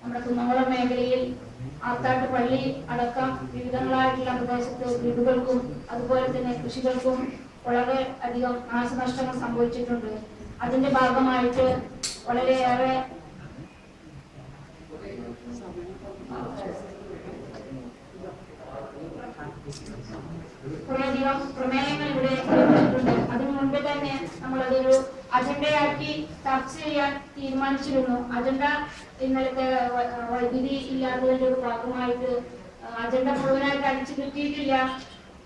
നമ്മുടെ കുന്നംകുളം മേഖലയിൽ ആർത്താട്ട് പള്ളി അടക്കം വിവിധങ്ങളായിട്ടുള്ള പ്രദേശത്ത് വീടുകൾക്കും അതുപോലെ തന്നെ കൃഷികൾക്കും വളരെ അധികം നാശനഷ്ടങ്ങൾ സംഭവിച്ചിട്ടുണ്ട്. അതിന്റെ ഭാഗമായിട്ട് വളരെയേറെ കുറേയധികം പ്രമേയങ്ങൾ ഇവിടെ ലഭിച്ചിട്ടുണ്ട്. അതിനു മുൻപ് തന്നെ നമ്മളതൊരു അജണ്ടയാക്കി ചർച്ച ചെയ്യാൻ തീരുമാനിച്ചിരുന്നു. അജണ്ട ഇന്നലത്തെ വൈദ്യുതി ഇല്ലാത്തതിന്റെ ഒരു ഭാഗമായിട്ട് അജണ്ട മുഴുവനായിട്ട് അടിച്ചു കിട്ടിയിട്ടില്ല.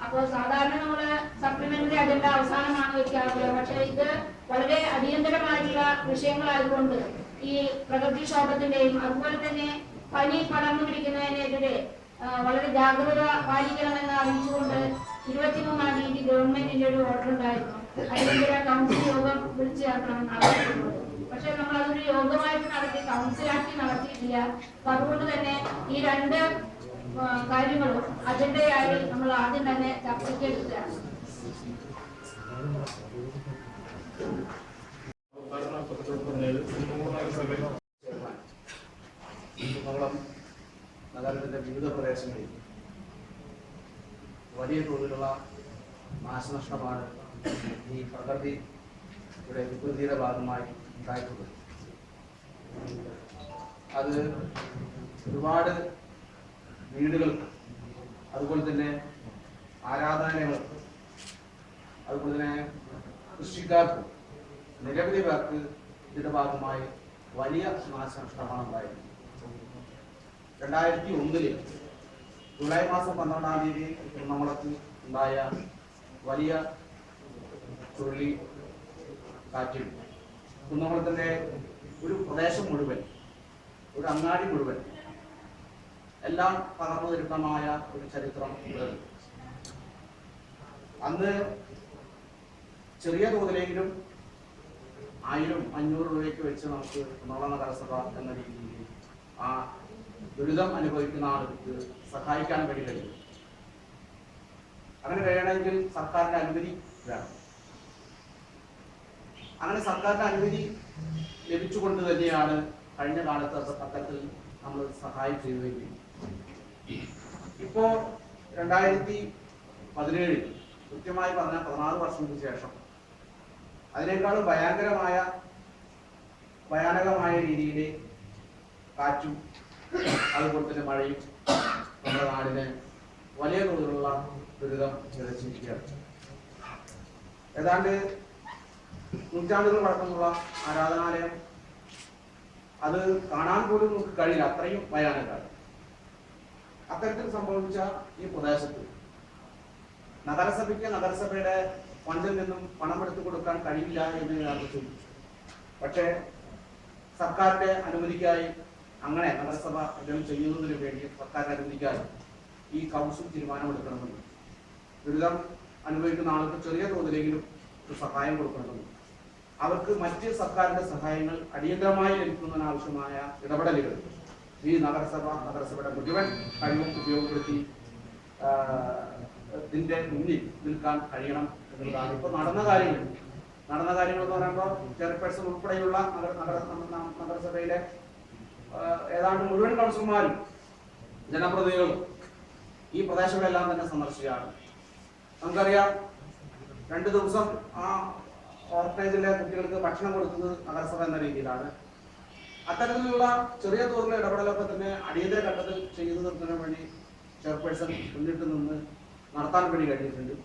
അപ്പോൾ സാധാരണ നമ്മള് സപ്ലിമെന്ററി അജണ്ട അവസാനമാണ് വെക്കാറുള്ളത്. പക്ഷെ ഇത് വളരെ അടിയന്തരമായിട്ടുള്ള വിഷയങ്ങളായതുകൊണ്ട് ഈ പ്രകൃതിക്ഷോഭത്തിന്റെയും അതുപോലെ തന്നെ പനി പടർന്നു പിടിക്കുന്നതിനെതിരെ വളരെ ജാഗ്രത പാലിക്കണമെന്ന് അറിയിച്ചുകൊണ്ട് 23-ാം തീയതി ഗവൺമെന്റിന്റെ ഒരു ഓർഡർ ഉണ്ടായിരുന്നു. അടിയന്തര കൗൺസിൽ യോഗം വിളിച്ചു ചേർക്കണമെന്ന് ആവശ്യപ്പെട്ടത്. പക്ഷെ നമ്മൾ അതൊരു യോഗമായിട്ട് നടത്തി കൗൺസിലാക്കി നടത്തിയിട്ടില്ല. അപ്പൊ അതുകൊണ്ട് തന്നെ ഈ രണ്ട് കാര്യങ്ങളും അജണ്ടയായി നമ്മൾ ആദ്യം തന്നെ ചർച്ചയ്ക്ക് എടുക്കുകയാണ്. നഗരത്തിന്റെ വിവിധ പ്രദേശങ്ങളിൽ വലിയ തോതിലുള്ള നാശനഷ്ടമാണ് ഈ പ്രകൃതിയുടെ വികൃതിയുടെ ഭാഗമായി ഉണ്ടായിട്ടുള്ളത്. അത് ഒരുപാട് വീടുകൾക്ക്, അതുപോലെ തന്നെ ആരാധനാലയങ്ങൾക്ക്, അതുപോലെ തന്നെ കൃഷിക്കാർക്കും നിരവധി പേർക്ക് ഇതിന്റെ ഭാഗമായി വലിയ നാശനഷ്ടമാണ് ഉണ്ടായിരുന്നത്. 2001 ജൂലൈ മാസം 12-ാം തീയതി കുന്നംകുളത്ത് ഉണ്ടായ വലിയ ചുഴലി കാറ്റിൽ കുന്നംകുളത്തിന്റെ ഒരു പ്രദേശം മുഴുവൻ, ഒരു അങ്ങാടി മുഴുവൻ എല്ലാം തകർന്നു തീർക്കമായ ഒരു ചരിത്രം ഉണ്ട്. അന്ന് ചെറിയ തോതിലെങ്കിലും 1000-500 രൂപയ്ക്ക് വെച്ച് നമുക്ക് കുന്നംകുളം നഗരസഭ എന്ന രീതിയിൽ ആ ദുരിതം അനുഭവിക്കുന്ന ആളുകൾക്ക് സഹായിക്കാൻ വേണ്ടി കഴിയും. അങ്ങനെ കഴിയണമെങ്കിൽ സർക്കാരിന്റെ അനുമതി വേണം. അങ്ങനെ സർക്കാരിന്റെ അനുമതി ലഭിച്ചുകൊണ്ട് തന്നെയാണ് കഴിഞ്ഞ കാലത്ത് അത്തരത്തിൽ നമ്മൾ സഹായം ചെയ്തുവെങ്കിൽ ഇപ്പോ 2017 കൃത്യമായി പറഞ്ഞ 16 വർഷങ്ങൾക്ക് ശേഷം അതിനേക്കാളും ഭയാനകമായ രീതിയിൽ കാറ്റും അതുപോലെ തന്നെ മഴയും നമ്മുടെ നാടിനെ വലിയ തോതിലുള്ള ദുരിതം വിതച്ചിരിക്കുകയാണ്. ഏതാണ്ട് നൂറ്റാണ്ടുകൾ പഴക്കമുള്ള ആരാധനാലയം അത് കാണാൻ പോലും നമുക്ക് കഴിയില്ല, അത്രയും ഭയാനകമാണ്. അത്തരത്തിൽ സംഭവിച്ച ഈ പ്രദേശത്ത് നഗരസഭയ്ക്ക് നഗരസഭയുടെ ഫണ്ടിൽ നിന്നും പണം എടുത്തു കൊടുക്കാൻ കഴിയില്ല എന്ന് യഥാർത്ഥത്തിൽ, പക്ഷേ സർക്കാരിന്റെ അനുമതിക്കായി അങ്ങനെ നഗരസഭ എന്തെങ്കിലും ചെയ്യുന്നതിന് വേണ്ടി സർക്കാരിന്റെ അനുമതിക്കായി ഈ കൗൺസിൽ തീരുമാനമെടുക്കണമെന്ന്, ദുരിതം അനുഭവിക്കുന്ന ആൾക്ക് ചെറിയ തോതിലെങ്കിലും ഒരു സഹായം കൊടുക്കണമെന്ന്, അവർക്ക് മറ്റ് സർക്കാരിന്റെ സഹായങ്ങൾ അടിയന്തരമായി ലഭിക്കുന്നതിനാവശ്യമായ ഇടപെടലുകൾ ഈ നഗരസഭയുടെ മുഴുവൻ കഴിവും ഉപയോഗപ്പെടുത്തി ഇതിന്റെ മുന്നിൽ നിൽക്കാൻ കഴിയണം എന്നുള്ളതാണ് ഇപ്പൊ നടന്ന കാര്യങ്ങൾ എന്ന് പറയുമ്പോൾ ചെയർപേഴ്സൺ ഉൾപ്പെടെയുള്ള നഗരസഭയിലെ ഏതാണ്ട് മുഴുവൻ കൗൺസിലർമാരും ജനപ്രതിനിധികളും ഈ പ്രദേശങ്ങളെല്ലാം തന്നെ സന്ദർശിക്കുകയാണ്. നമുക്കറിയാം 2 ദിവസം ആ ഓർഫനേജിലെ കുട്ടികൾക്ക് ഭക്ഷണം കൊടുക്കുന്നത് നഗരസഭ എന്ന രീതിയിലാണ്. അത്തരത്തിലുള്ള ചെറിയ തോതിലുള്ള ഇടപെടലൊക്കെ തന്നെ അടിയന്തര ഘട്ടത്തിൽ ചെയ്തു നിർത്തുന്നതിന് വേണ്ടി ചെയർപേഴ്സൺ മുന്നിട്ട് നിന്ന് നടത്താൻ വേണ്ടി കഴിഞ്ഞിട്ടുണ്ട്.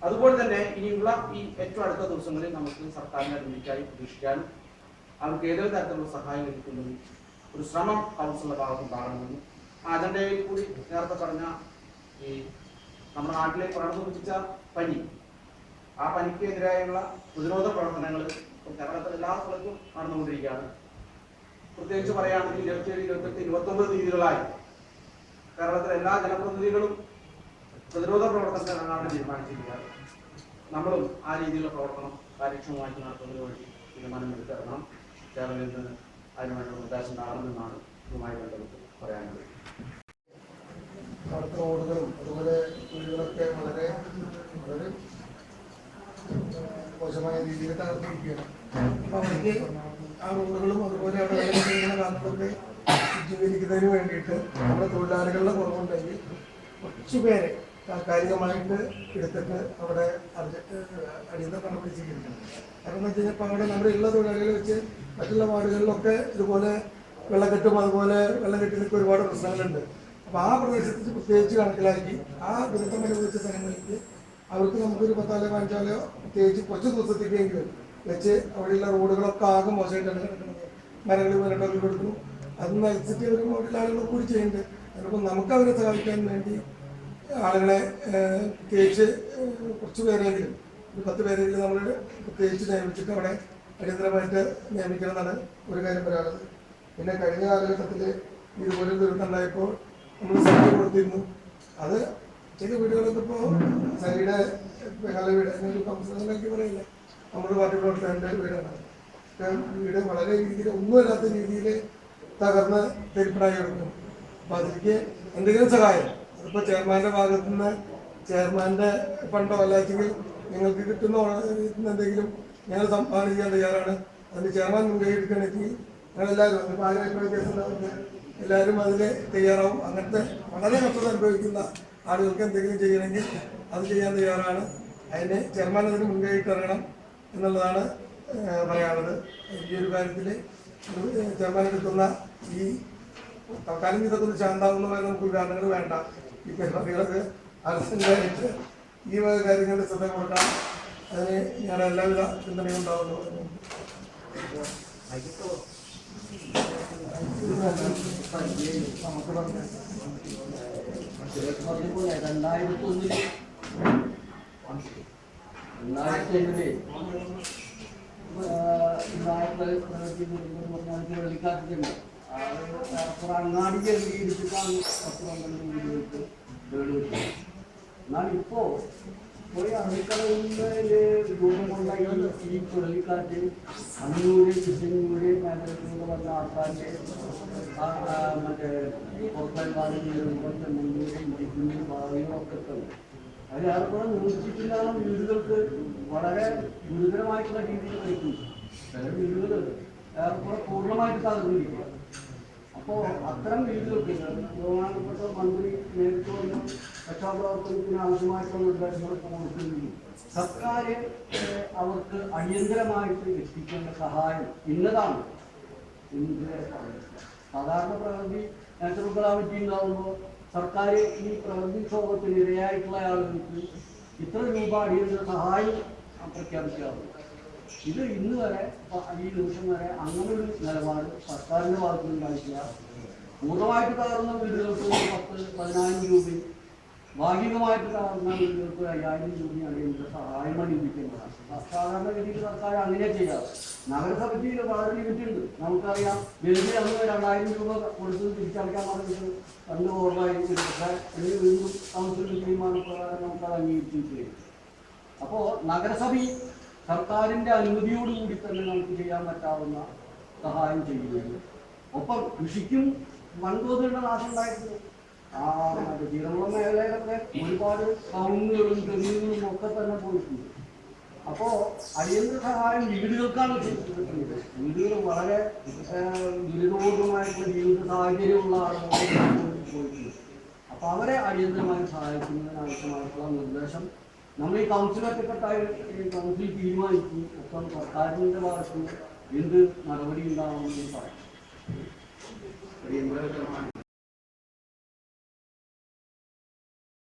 അതുപോലെ തന്നെ ഇനിയുള്ള ഈ ഏറ്റവും അടുത്ത ദിവസങ്ങളിൽ നമുക്ക് സർക്കാരിന്റെ അനുമതിക്കായി പ്രതീക്ഷിക്കാനും അവർക്ക് ഏതൊരു തരത്തിലുള്ള സഹായം ലഭിക്കുന്നതിന് ഒരു ശ്രമം കൗൺസിലിന്റെ ഭാഗത്തുണ്ടാകണമെന്ന് ആ അജണ്ടയിൽ കൂടി നേരത്തെ പറഞ്ഞ ഈ നമ്മുടെ നാട്ടിലെ പടർന്നു പിടിച്ച പനി, ആ പനിക്കെതിരായുള്ള പ്രതിരോധ പ്രവർത്തനങ്ങൾ കേരളത്തിൽ എല്ലാ സ്ഥലത്തും നടന്നുകൊണ്ടിരിക്കുകയാണ്. പ്രത്യേകിച്ച് പറയുകയാണെങ്കിൽ 27, 28, 29 തീയതികളായി കേരളത്തിലെ എല്ലാ ജനപ്രതിനിധികളും പ്രതിരോധ പ്രവർത്തനത്തിൽ ഇറങ്ങാൻ തീരുമാനിച്ചിരിക്കുകയാണ്. നമ്മളും ആ രീതിയിലുള്ള പ്രവർത്തനം കാര്യക്ഷമമായിട്ട് നടത്തുന്നതിന് വേണ്ടി തീരുമാനമെടുത്തിറങ്ങണം. കേരളത്തിൽ നിന്ന് അതിനുവേണ്ട നിർദ്ദേശം ഉണ്ടാകണമെന്നാണ് ഇതുമായി ബന്ധപ്പെട്ട് പറയാനുള്ളത്. അടുത്ത റോഡുകളും അതുപോലെ വീടുകളൊക്കെ വളരെ മോശമായ രീതിയിൽ തകർന്നിരിക്കുകയാണ്. അപ്പൊ അവർക്ക് ആ റോഡുകളും അതുപോലെ അവിടെ കാണുന്നതൊക്കെ ശുചീകരിക്കുന്നതിന് വേണ്ടിയിട്ട് നമ്മുടെ തൊഴിലാളികളുടെ കുറവുണ്ടെങ്കിൽ കുറച്ച് പേരെ താൽക്കാലികമായിട്ട് എടുത്തിട്ട് അവിടെ അടിയന്തര നടപടി സ്വീകരിക്കണം. കാരണം എന്ന് വെച്ച് കഴിഞ്ഞാൽ ഇപ്പോൾ അവിടെ നമ്മുടെ ഉള്ള തൊഴിലാളികളെ വെച്ച് മറ്റുള്ള വാർഡുകളിലൊക്കെ ഇതുപോലെ വെള്ളക്കെട്ടും അതുപോലെ വെള്ളം കെട്ടി നിൽക്കുന്ന ഒരുപാട് പ്രശ്നങ്ങളുണ്ട്. അപ്പോൾ ആ പ്രദേശത്ത് പ്രത്യേകിച്ച് കണക്കിലാക്കി ആ ദുരിതം അനുഭവിച്ച സ്ഥലങ്ങളിലേക്ക് അവർക്ക് നമുക്കൊരു 10 ആളോ 15 ആളോ പ്രത്യേകിച്ച് കുറച്ച് ദിവസത്തേക്കെങ്കിലും വെച്ച് അവിടെയുള്ള റോഡുകളൊക്കെ ആകെ മോശമായിട്ടാണ് കിടക്കുന്നത്. മരങ്ങൾ മരണ്ടൊക്കെ കൊടുക്കുന്നു. അത് നയിച്ചിട്ട് അവർ അവിടെയുള്ള ആളുകൾ കൂടി ചെയ്യുന്നുണ്ട്. അതിനൊപ്പം നമുക്ക് അവരെ സഹായിക്കാൻ വേണ്ടി ആളുകളെ പ്രത്യേകിച്ച് കുറച്ച് പേരെങ്കിലും ഒരു 10 പേരെങ്കിലും നമ്മൾ പ്രത്യേകിച്ച് നിയമിച്ചിട്ട് അവിടെ അടിയന്തരമായിട്ട് നിയമിക്കണമെന്നാണ് ഒരു കാര്യം പറയാനുള്ളത്. പിന്നെ കഴിഞ്ഞ കാലഘട്ടത്തിൽ ഇതുപോലെ ദുരന്തമുണ്ടായപ്പോൾ നമ്മൾ സഹായം കൊടുത്തിരുന്നു. അത് ചില വീടുകളൊക്കെ ഇപ്പോൾ സൈഡ് ഞങ്ങളുടെ വീട് ഒരു കൗൺസിലറിലേക്ക് പറയില്ല, നമ്മുടെ പാർട്ടി പ്രവർത്തകരുടെ വീടാണ്. വീട് വളരെ രീതിയിൽ ഒന്നുമല്ലാത്ത രീതിയിൽ തകർന്ന് തെരിപ്പണായി കിടക്കും. അപ്പം അതിലേക്ക് എന്തെങ്കിലും സഹായം അതിപ്പോൾ ചെയർമാൻ്റെ ഭാഗത്തു നിന്ന് ചെയർമാൻ്റെ ഫണ്ടോ അല്ലാച്ചെങ്കിൽ നിങ്ങൾക്ക് കിട്ടുന്ന എന്തെങ്കിലും ഞങ്ങൾ സംഭാവന ചെയ്യാൻ തയ്യാറാണ്. അതിന് ചെയർമാൻ മുൻകൈ എടുക്കുകയാണെങ്കിൽ ഞങ്ങളെല്ലാവരും ഇപ്പോൾ ആഗ്രഹ കേസ് എല്ലാവരും അതിന് തയ്യാറാവും. അങ്ങനത്തെ വളരെ കഷ്ടത അനുഭവിക്കുന്ന ആളുകൾക്ക് എന്തെങ്കിലും ചെയ്യണമെങ്കിൽ അത് ചെയ്യാൻ തയ്യാറാണ്. അതിന് ചെയർമാൻ അതിന് മുൻകൈയിട്ട് ഇറങ്ങണം എന്നുള്ളതാണ് പറയാനുള്ളത്. ഈ ഒരു കാര്യത്തിൽ ചെയർമാൻ എടുക്കുന്ന ഈ തൽക്കാലം ഇതൊക്കെ ഒന്ന് ശാന്താവുന്നതായി നമുക്ക് ഉദാഹരണങ്ങൾ വേണ്ട. ഈ പരിപാടികളൊക്കെ അലസണ്ടായിട്ട് ഈ വക കാര്യങ്ങളുടെ ശ്രദ്ധ കൊടുക്കാം. അതിന് ഞാൻ എല്ലാവിധ പിന്തുണയും ഉണ്ടാവുന്നു. നമുക്ക് പറഞ്ഞു 2001 വെള്ളിക്കാറ്റുണ്ട്. അങ്ങാടി ഇടിച്ചിട്ടാണ് 10-12 വീടുകൾക്ക് വീട് കിട്ടുന്നത്. എന്നാൽ ഇപ്പോൾ പോയി അടുക്കളയിലെ രൂപമുണ്ടായി ഈ ചുഴലിക്കാറ്റ് അന്നൂര് ചിറ്റന്നൂര് മേഖലകളിൽ വന്ന ആൾക്കാരുടെ മറ്റേ പുറത്തേക്കാളുകളുടെ മുന്നൂര് ഇരിക്കുന്ന ഭാവികളൊക്കെ ഉണ്ട്. അതിൽ ഏറെക്കുറെ 100-ൽ വീടുകൾക്ക് വളരെ ഗുരുതരമായിട്ടുള്ള രീതിയിൽ വയ്ക്കുന്നു. ചില വീടുകൾ ഏറെക്കുറെ പൂർണ്ണമായിട്ട് തകർന്നിരിക്കുക. അപ്പോൾ അത്തരം വീടുകൾക്ക് ബഹുമാനപ്പെട്ട മന്ത്രി നേരിട്ട് വന്ന് രക്ഷാപ്രവർത്തനത്തിന് ആവശ്യമായിട്ടുള്ള നിർദ്ദേശങ്ങൾ കൊടുക്കുന്നു. സർക്കാർ അവർക്ക് അടിയന്തരമായിട്ട് എത്തിക്കേണ്ട സഹായം ഇന്നതാണ്. സാധാരണ പ്രകൃതി നാച്ചുറൽ കലാമിറ്റി ഉണ്ടാകുമ്പോൾ സർക്കാർ ഈ പ്രകൃതിക്ഷോഭത്തിന് ഇരയായിട്ടുള്ള ആളുകൾക്ക് ഇത്ര രൂപ അടിയന്തര സഹായം പ്രഖ്യാപിക്കാറുണ്ട്. ഇത് ഇന്ന് വരെ ഈ നിമിഷം വരെ അങ്ങനൊരു നിലപാട് സർക്കാരിൻ്റെ ഭാഗത്തു നിന്നുണ്ടായിട്ടില്ല. പൂർണ്ണമായിട്ട് തകർന്ന വീടുകൾക്ക് 10-14 രൂപയും ഭാഗികമായിട്ട് തകർന്ന വീടുകൾക്ക് 5000 രൂപയും അടിയന്തര സഹായമാണ് ലഭിക്കേണ്ടതാണ്. സാധാരണഗതിയിൽ സർക്കാർ അങ്ങനെ ചെയ്യാറ്. നഗരസഭയ്ക്ക് വളരെ ലിമിറ്റ് ഉണ്ട്. നമുക്കറിയാം, വെറുതെ അന്ന് 2000 രൂപ കൊടുത്ത് തിരിച്ചടയ്ക്കാൻ പറഞ്ഞിട്ട് അന്ന് ഓർമ്മയായിരിക്കും. പക്ഷേ ഇനി വീണ്ടും കൗൺസിലിൻ്റെ തീരുമാനപ്രകാരം നമുക്കത് അംഗീകരിച്ചിരിക്കുകയും. അപ്പോൾ നഗരസഭ സർക്കാരിൻ്റെ അനുമതിയോടുകൂടി തന്നെ നമുക്ക് ചെയ്യാൻ പറ്റാവുന്ന സഹായം ചെയ്യുകയും ഒപ്പം കൃഷിക്കും വൻതോതിലുള്ള നാശം ഉണ്ടായിട്ടുണ്ട്. മറ്റേ തീരമുള്ള മേഖലയിലൊക്കെ ഒരുപാട് കവുങ്ങുകളും തെങ്ങുകളും ഒക്കെ തന്നെ പോയിട്ടുണ്ട്. അപ്പോൾ അടിയന്തര സഹായം വീടുകൾക്കാണ് ചെയ്തിട്ടുള്ളത്. വീടുകൾ വളരെ ദുരിതപൂർവമായിട്ടുള്ള ജീവിത സാഹചര്യമുള്ള ആളുകൾ പോയിട്ടുണ്ട്. അപ്പോൾ അവരെ അടിയന്തരമായി സഹായിക്കുന്നതിന് ആവശ്യമായിട്ടുള്ള നിർദ്ദേശം നമ്മൾ ഈ കൗൺസിൽ ഒറ്റക്കെട്ടായി കൗൺസിൽ തീരുമാനിക്കും. ഒപ്പം സർക്കാരിൻ്റെ ഭാഗത്ത് എന്ത് നടപടി ഉണ്ടാവണമെന്ന് പറയും.